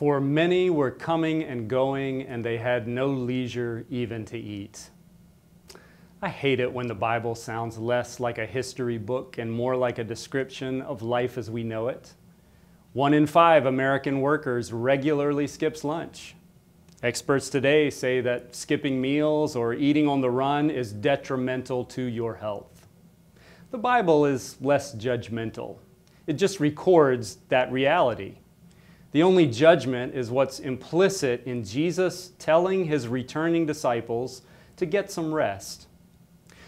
For many were coming and going, and they had no leisure even to eat. I hate it when the Bible sounds less like a history book and more like a description of life as we know it. 1 in 5 American workers regularly skips lunch. Experts today say that skipping meals or eating on the run is detrimental to your health. The Bible is less judgmental. It just records that reality. The only judgment is what's implicit in Jesus telling his returning disciples to get some rest.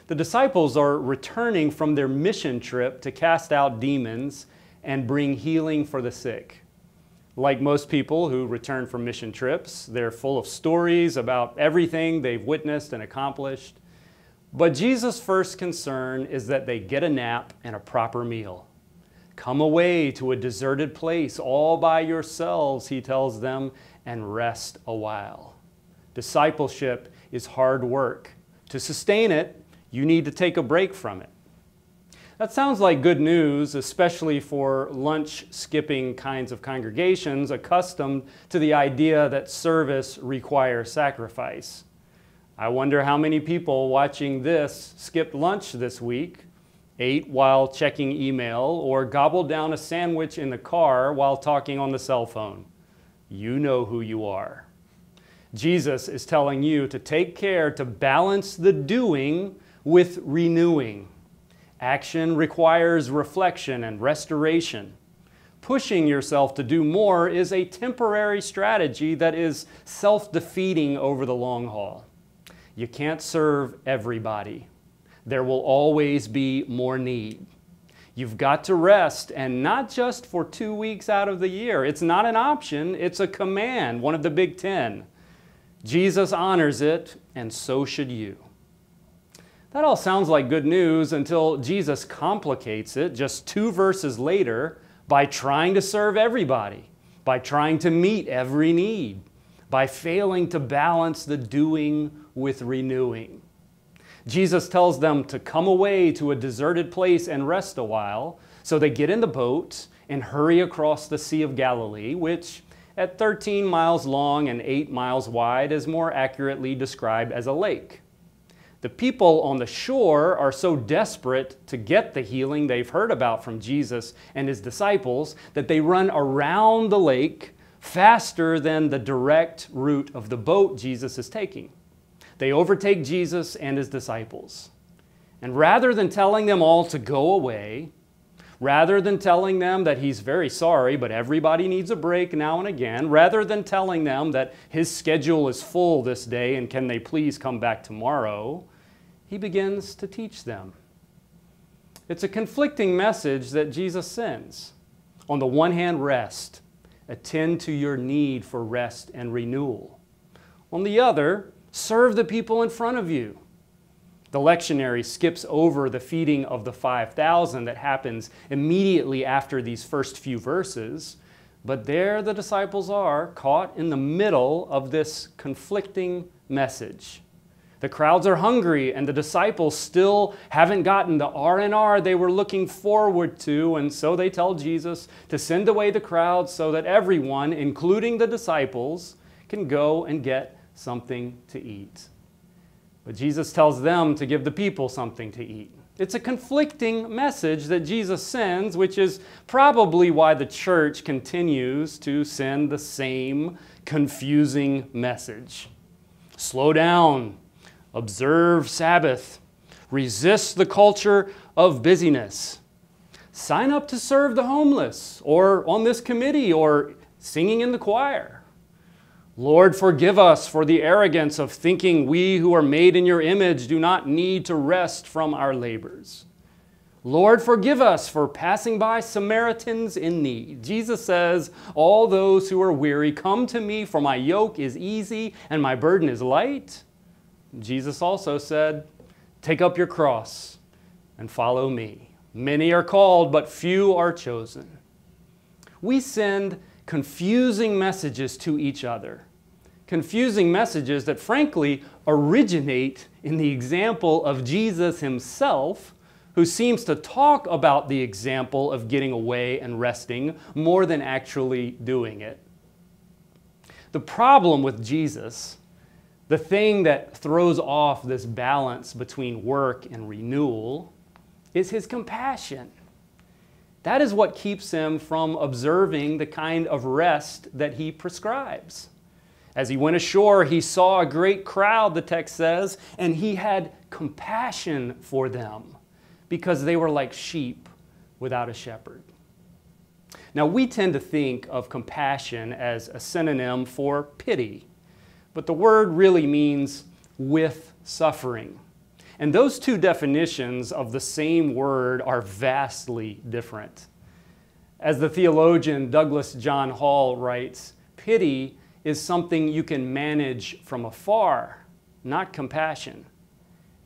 The disciples are returning from their mission trip to cast out demons and bring healing for the sick. Like most people who return from mission trips, they're full of stories about everything they've witnessed and accomplished. But Jesus' first concern is that they get a nap and a proper meal. Come away to a deserted place all by yourselves, he tells them, and rest a while. Discipleship is hard work. To sustain it, you need to take a break from it. That sounds like good news, especially for lunch-skipping kinds of congregations accustomed to the idea that service requires sacrifice. I wonder how many people watching this skipped lunch this week, ate while checking email, or gobbled down a sandwich in the car while talking on the cell phone. You know who you are. Jesus is telling you to take care to balance the doing with renewing. Action requires reflection and restoration. Pushing yourself to do more is a temporary strategy that is self-defeating over the long haul. You can't serve everybody. There will always be more need. You've got to rest, and not just for 2 weeks out of the year. It's not an option, it's a command, one of the Big 10. Jesus honors it, and so should you. That all sounds like good news until Jesus complicates it just 2 verses later by trying to serve everybody, by trying to meet every need, by failing to balance the doing with renewing. Jesus tells them to come away to a deserted place and rest a while, so they get in the boat and hurry across the Sea of Galilee, which at 13 miles long and 8 miles wide is more accurately described as a lake. The people on the shore are so desperate to get the healing they've heard about from Jesus and his disciples that they run around the lake faster than the direct route of the boat Jesus is taking. They overtake Jesus and his disciples. And rather than telling them all to go away, rather than telling them that he's very sorry, but everybody needs a break now and again, rather than telling them that his schedule is full this day and can they please come back tomorrow, he begins to teach them. It's a conflicting message that Jesus sends. On the one hand, rest. Attend to your need for rest and renewal. On the other, serve the people in front of you. The lectionary skips over the feeding of the 5,000 that happens immediately after these first few verses, but there the disciples are caught in the middle of this conflicting message. The crowds are hungry, and the disciples still haven't gotten the R&R they were looking forward to, and so they tell Jesus to send away the crowds so that everyone, including the disciples, can go and get something to eat. But Jesus tells them to give the people something to eat. It's a conflicting message that Jesus sends, which is probably why the church continues to send the same confusing message. Slow down. Observe Sabbath. Resist the culture of busyness. Sign up to serve the homeless, or on this committee, or singing in the choir. Lord, forgive us for the arrogance of thinking we who are made in your image do not need to rest from our labors. Lord, forgive us for passing by Samaritans in need. Jesus says, all those who are weary, come to me, for my yoke is easy and my burden is light. Jesus also said, take up your cross and follow me. Many are called, but few are chosen. We send confusing messages to each other. Confusing messages that frankly originate in the example of Jesus himself, who seems to talk about the example of getting away and resting more than actually doing it. The problem with Jesus, the thing that throws off this balance between work and renewal, is his compassion. That is what keeps him from observing the kind of rest that he prescribes. As he went ashore, he saw a great crowd, the text says, and he had compassion for them because they were like sheep without a shepherd. Now, we tend to think of compassion as a synonym for pity, but the word really means with suffering. And those two definitions of the same word are vastly different. As the theologian Douglas John Hall writes, pity is something you can manage from afar, not compassion.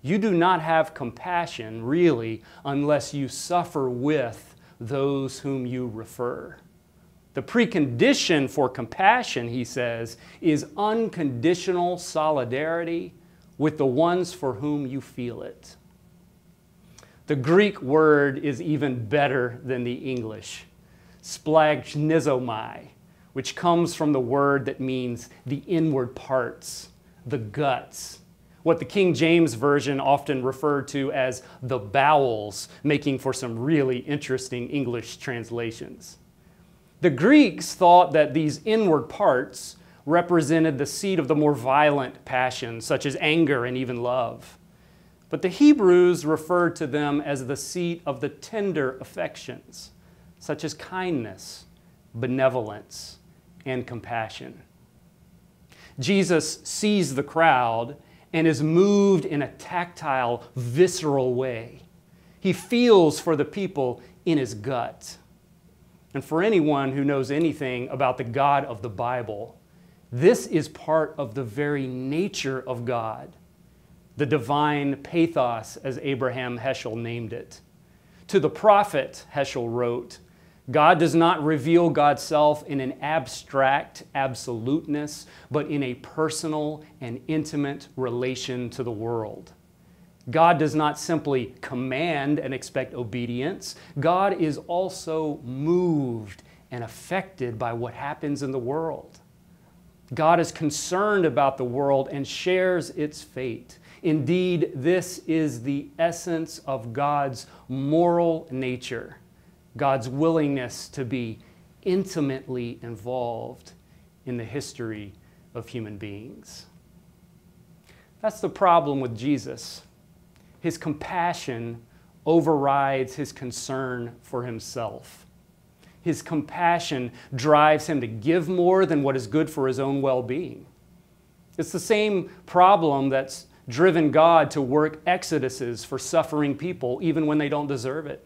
You do not have compassion, really, unless you suffer with those whom you refer. The precondition for compassion, he says, is unconditional solidarity with the ones for whom you feel it. The Greek word is even better than the English, splagchnizomai, which comes from the word that means the inward parts, the guts, what the King James Version often referred to as the bowels, making for some really interesting English translations. The Greeks thought that these inward parts represented the seat of the more violent passions, such as anger and even love. But the Hebrews referred to them as the seat of the tender affections, such as kindness, benevolence, and compassion. Jesus sees the crowd and is moved in a tactile, visceral way. He feels for the people in his gut. And for anyone who knows anything about the God of the Bible, this is part of the very nature of God, the divine pathos, as Abraham Heschel named it. To the prophet, Heschel wrote, God does not reveal God's self in an abstract absoluteness, but in a personal and intimate relation to the world. God does not simply command and expect obedience. God is also moved and affected by what happens in the world. God is concerned about the world and shares its fate. Indeed, this is the essence of God's moral nature, God's willingness to be intimately involved in the history of human beings. That's the problem with Jesus. His compassion overrides his concern for himself. His compassion drives him to give more than what is good for his own well-being. It's the same problem that's driven God to work exoduses for suffering people even when they don't deserve it,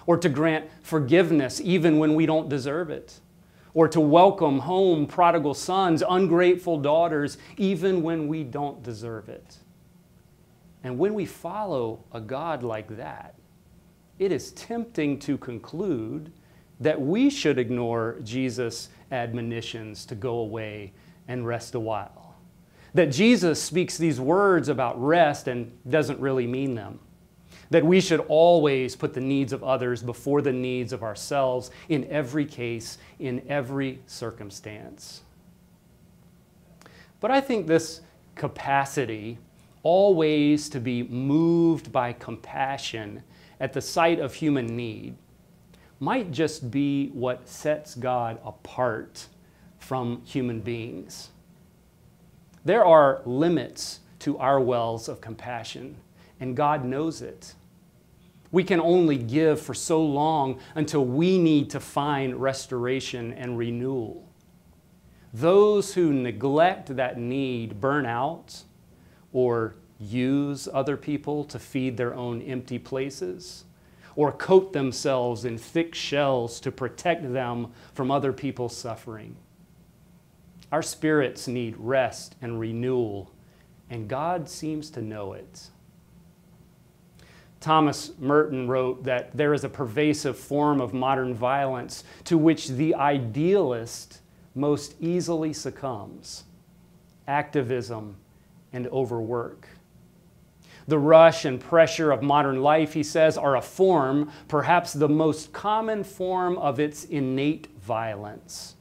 or to grant forgiveness even when we don't deserve it, or to welcome home prodigal sons, ungrateful daughters, even when we don't deserve it. And when we follow a God like that, it is tempting to conclude that we should ignore Jesus' admonitions to go away and rest a while. That Jesus speaks these words about rest and doesn't really mean them. That we should always put the needs of others before the needs of ourselves in every case, in every circumstance. But I think this capacity always to be moved by compassion at the sight of human need might just be what sets God apart from human beings. There are limits to our wells of compassion, and God knows it. We can only give for so long until we need to find restoration and renewal. Those who neglect that need burn out or use other people to feed their own empty places, or coat themselves in thick shells to protect them from other people's suffering. Our spirits need rest and renewal, and God seems to know it. Thomas Merton wrote that there is a pervasive form of modern violence to which the idealist most easily succumbs: activism and overwork. The rush and pressure of modern life, he says, are a form, perhaps the most common form of its innate violence.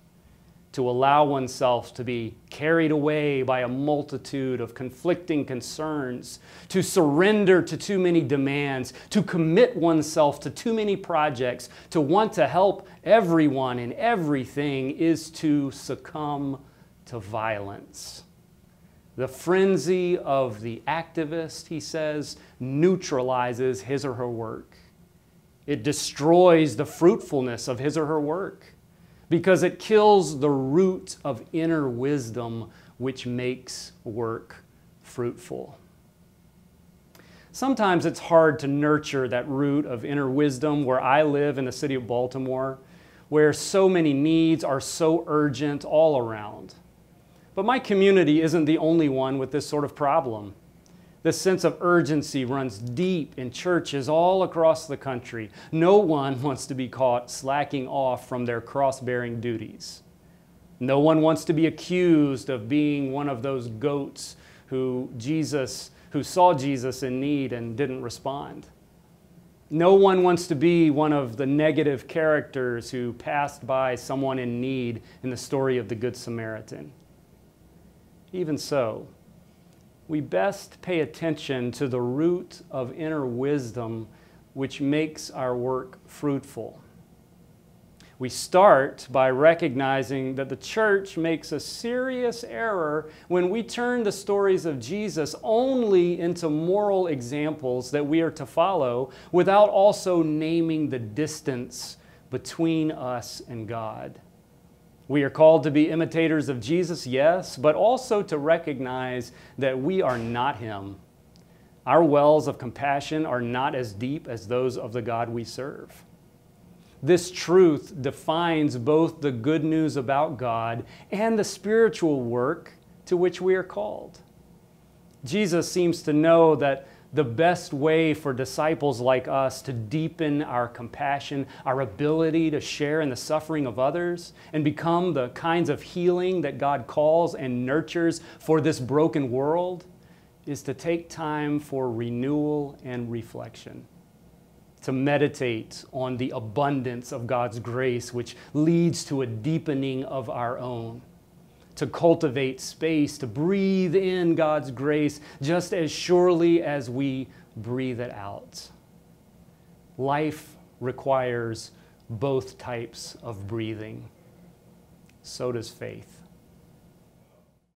to allow oneself to be carried away by a multitude of conflicting concerns, to surrender to too many demands, to commit oneself to too many projects, to want to help everyone and everything is to succumb to violence. The frenzy of the activist, he says, neutralizes his or her work. It destroys the fruitfulness of his or her work, because it kills the root of inner wisdom, which makes work fruitful. Sometimes it's hard to nurture that root of inner wisdom where I live in the city of Baltimore, where so many needs are so urgent all around. But my community isn't the only one with this sort of problem. This sense of urgency runs deep in churches all across the country. No one wants to be caught slacking off from their cross-bearing duties. No one wants to be accused of being one of those goats who saw Jesus in need and didn't respond. No one wants to be one of the negative characters who passed by someone in need in the story of the Good Samaritan. Even so, we best pay attention to the root of inner wisdom which makes our work fruitful. We start by recognizing that the church makes a serious error when we turn the stories of Jesus only into moral examples that we are to follow without also naming the distance between us and God. We are called to be imitators of Jesus, yes, but also to recognize that we are not Him. Our wells of compassion are not as deep as those of the God we serve. This truth defines both the good news about God and the spiritual work to which we are called. Jesus seems to know that the best way for disciples like us to deepen our compassion, our ability to share in the suffering of others, and become the kinds of healing that God calls and nurtures for this broken world, is to take time for renewal and reflection, to meditate on the abundance of God's grace, which leads to a deepening of our own, to cultivate space, to breathe in God's grace just as surely as we breathe it out. Life requires both types of breathing. So does faith.